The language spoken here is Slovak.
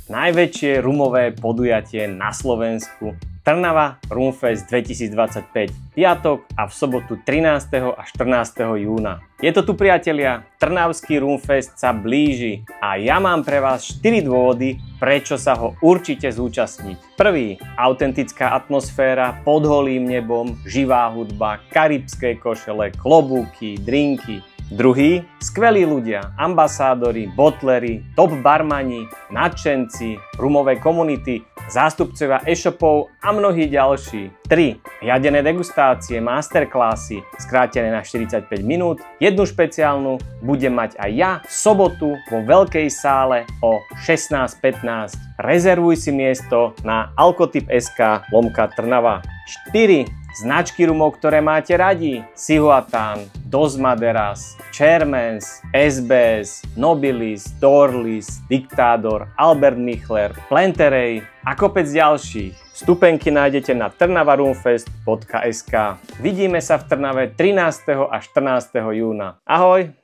najväčšie rumové podujatie na Slovensku. Trnava Rumfest 2025, piatok a v sobotu 13. a 14. júna. Je to tu, priatelia, Trnavský Rumfest sa blíži a ja mám pre vás 4 dôvody, prečo sa ho určite zúčastniť. Prvý, autentická atmosféra pod holým nebom, živá hudba, karibské košele, klobúky, drinky. Druhý, skvelí ľudia, ambasádori, botleri, top barmani, nadšenci, rumové komunity, zástupcovia e-shopov a mnohí ďalší. 3. Jadené degustácie, masterclassy, skrátené na 45 minút. Jednu špeciálnu budem mať aj ja v sobotu vo veľkej sále o 16:15. Rezervuj si miesto na alkotip.sk/Trnava. 4. Značky rumov, ktoré máte radi. Cihuatán, Dos Maderas, Chairmans, SBS, Nobilis, Dorlis, Dictador, Albert Michler, Planterej a kopec ďalších. Vstupenky nájdete na trnavarumfest.sk. Vidíme sa v Trnave 13. a 14. júna. Ahoj!